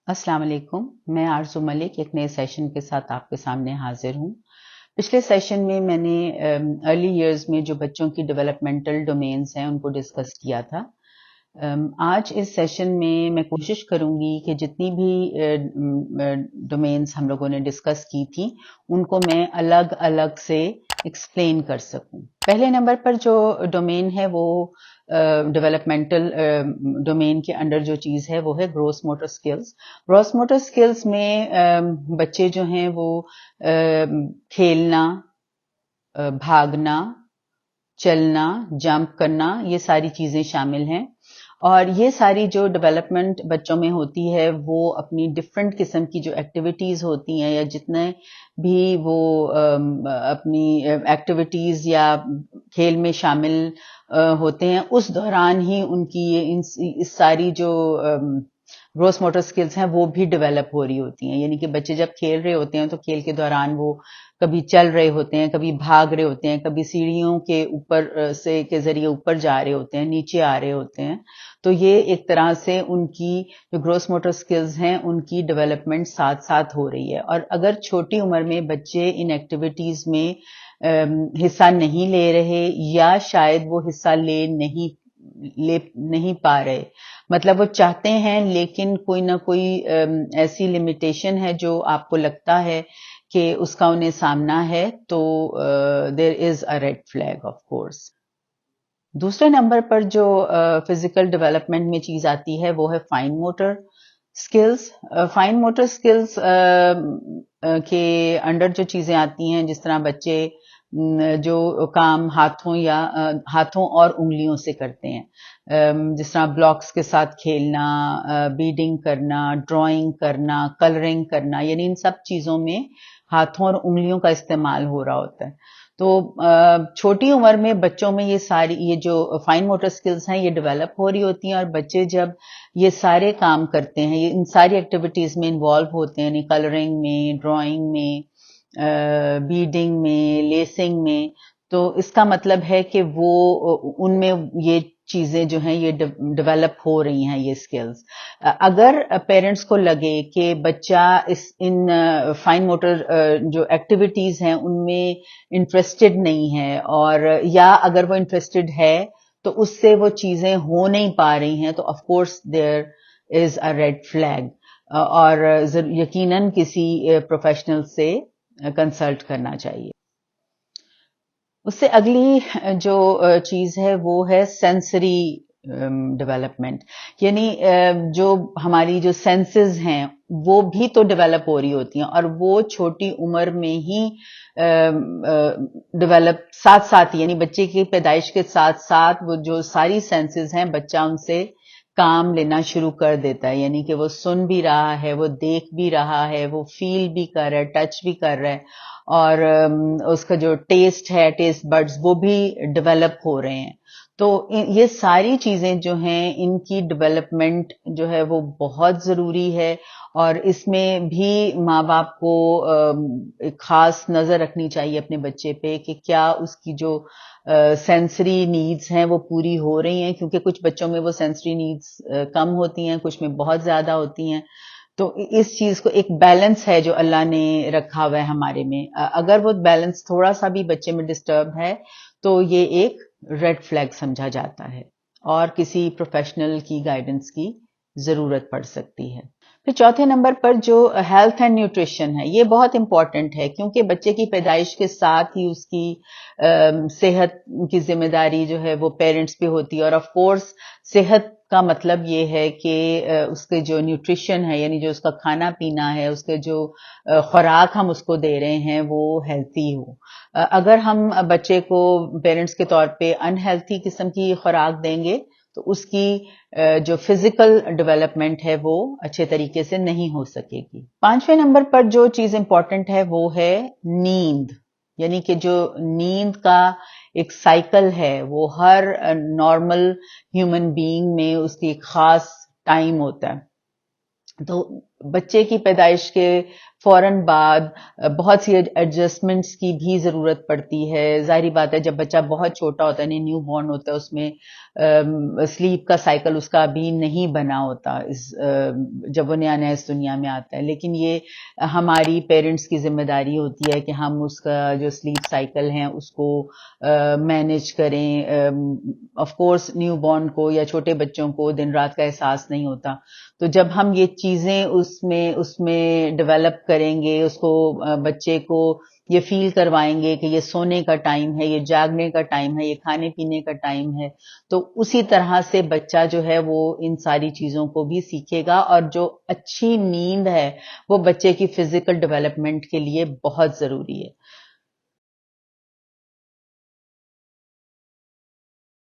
अस्सलाम वालेकुम। मैं आरज़ू मलिक एक नए सेशन के साथ आपके सामने हाजिर हूँ। पिछले सेशन में मैंने अर्ली इयर्स में जो बच्चों की डेवलपमेंटल डोमेन्स हैं उनको डिस्कस किया था। आज इस सेशन में मैं कोशिश करूंगी कि जितनी भी डोमेन्स हम लोगों ने डिस्कस की थी उनको मैं अलग अलग से एक्सप्लेन कर सकूं। पहले नंबर पर जो डोमेन है वो डेवलपमेंटल डोमेन के अंडर जो चीज़ है वो है gross motor skills. Gross motor skills में बच्चे जो हैं वो खेलना, भागना, चलना, जंप करना, ये सारी चीजें शामिल हैं। और ये सारी जो डेवलपमेंट बच्चों में होती है वो अपनी डिफरेंट किस्म की जो एक्टिविटीज होती हैं या जितने भी वो अपनी एक्टिविटीज या खेल में शामिल होते हैं उस दौरान ही उनकी ये इस सारी जो ग्रोस मोटर स्किल्स हैं वो भी डेवलप हो रही होती हैं। यानी कि बच्चे जब खेल रहे होते हैं तो खेल के दौरान वो कभी चल रहे होते हैं, कभी भाग रहे होते हैं, कभी सीढ़ियों के ऊपर से के जरिए ऊपर जा रहे होते हैं, नीचे आ रहे होते हैं। तो ये एक तरह से उनकी जो ग्रोस मोटर स्किल्स हैं उनकी डेवलपमेंट साथ साथ हो रही है। और अगर छोटी उम्र में बच्चे इन एक्टिविटीज में हिस्सा नहीं ले रहे या शायद वो हिस्सा ले नहीं पा रहे, मतलब वो चाहते हैं लेकिन कोई ना कोई ऐसी लिमिटेशन है जो आपको लगता है कि उसका उन्हें सामना है, तो there is a red flag of course. दूसरे नंबर पर जो फिजिकल डेवलपमेंट में चीज आती है वो है fine motor skills. Fine motor skills के अंडर जो चीजें आती हैं, जिस तरह बच्चे जो काम हाथों और उंगलियों से करते हैं, जिस तरह ब्लॉक्स के साथ खेलना, बीडिंग करना, ड्राइंग करना, कलरिंग करना, यानी इन सब चीजों में हाथों और उंगलियों का इस्तेमाल हो रहा होता है। तो छोटी उम्र में बच्चों में ये जो फाइन मोटर स्किल्स हैं ये डेवलप हो रही होती हैं और बच्चे जब ये सारे काम करते हैं, ये इन सारी एक्टिविटीज में इन्वॉल्व होते हैं, यानी कलरिंग में, ड्राइंग में, बीडिंग में, लेसिंग में, तो इसका मतलब है कि वो उनमें ये चीजें जो हैं ये डेवलप हो रही हैं, ये स्किल्स। अगर पेरेंट्स को लगे कि बच्चा इन फाइन मोटर जो एक्टिविटीज हैं उनमें इंटरेस्टेड नहीं है, और या अगर वो इंटरेस्टेड है तो उससे वो चीजें हो नहीं पा रही हैं, तो of course there is a red flag और यकीनन किसी प्रोफेशनल से कंसल्ट करना चाहिए। उससे अगली जो चीज है वो है सेंसरी डेवलपमेंट। यानी जो हमारी जो सेंसेस हैं वो भी तो डेवलप हो रही होती हैं और वो छोटी उम्र में ही डेवलप साथ साथ, यानी बच्चे की पैदाइश के साथ साथ वो जो सारी सेंसेस हैं बच्चा उनसे काम लेना शुरू कर देता है। यानी कि वो सुन भी रहा है, वो देख भी रहा है, वो फील भी कर रहा है, टच भी कर रहा है, और उसका जो टेस्ट है, टेस्ट बड्स, वो भी डेवलप हो रहे हैं। तो ये सारी चीजें जो हैं इनकी डेवलपमेंट जो है वो बहुत जरूरी है और इसमें भी माँ बाप को एक खास नजर रखनी चाहिए अपने बच्चे पे कि क्या उसकी जो सेंसरी नीड्स हैं वो पूरी हो रही हैं, क्योंकि कुछ बच्चों में वो सेंसरी नीड्स कम होती हैं, कुछ में बहुत ज्यादा होती हैं। तो इस चीज को एक बैलेंस है जो अल्लाह ने रखा हुआ है हमारे में। अगर वो बैलेंस थोड़ा सा भी बच्चे में डिस्टर्ब है तो ये एक रेड फ्लैग समझा जाता है और किसी प्रोफेशनल की गाइडेंस की जरूरत पड़ सकती है। फिर चौथे नंबर पर जो हेल्थ एंड न्यूट्रिशन है ये बहुत इंपॉर्टेंट है, क्योंकि बच्चे की पैदाइश के साथ ही उसकी सेहत की जिम्मेदारी जो है वो पेरेंट्स पे होती है। और ऑफ कोर्स सेहत का मतलब ये है कि उसके जो न्यूट्रिशन है, यानी जो उसका खाना पीना है, उसके जो खुराक हम उसको दे रहे हैं वो हेल्थी हो। अगर हम बच्चे को पेरेंट्स के तौर पे अनहेल्थी किस्म की खुराक देंगे तो उसकी जो फिजिकल डेवलपमेंट है वो अच्छे तरीके से नहीं हो सकेगी। पांचवें नंबर पर जो चीज इंपॉर्टेंट है वो है नींद। यानी कि जो नींद का एक साइकिल है वो हर नॉर्मल ह्यूमन बीइंग में उसकी एक खास टाइम होता है। तो बच्चे की पैदाइश के फौरन बाद बहुत सी एडजस्टमेंट्स की भी ज़रूरत पड़ती है। ज़ाहिर बात है जब बच्चा बहुत छोटा होता है, न्यू बॉर्न होता है, उसमें स्लीप का साइकिल उसका अभी नहीं बना होता जब वो नया नया इस दुनिया में आता है। लेकिन ये हमारी पेरेंट्स की जिम्मेदारी होती है कि हम उसका जो स्लीप साइकिल है उसको मैनेज करें। ऑफ कोर्स न्यू बॉर्न को या छोटे बच्चों को दिन रात का एहसास नहीं होता, तो जब हम ये चीजें उसमें उसमें डेवलप करेंगे, उसको बच्चे को ये फील करवाएंगे कि ये सोने का टाइम है, ये जागने का टाइम है, ये खाने पीने का टाइम है, तो उसी तरह से बच्चा जो है वो इन सारी चीजों को भी सीखेगा। और जो अच्छी नींद है वो बच्चे की फिजिकल डेवलपमेंट के लिए बहुत जरूरी है।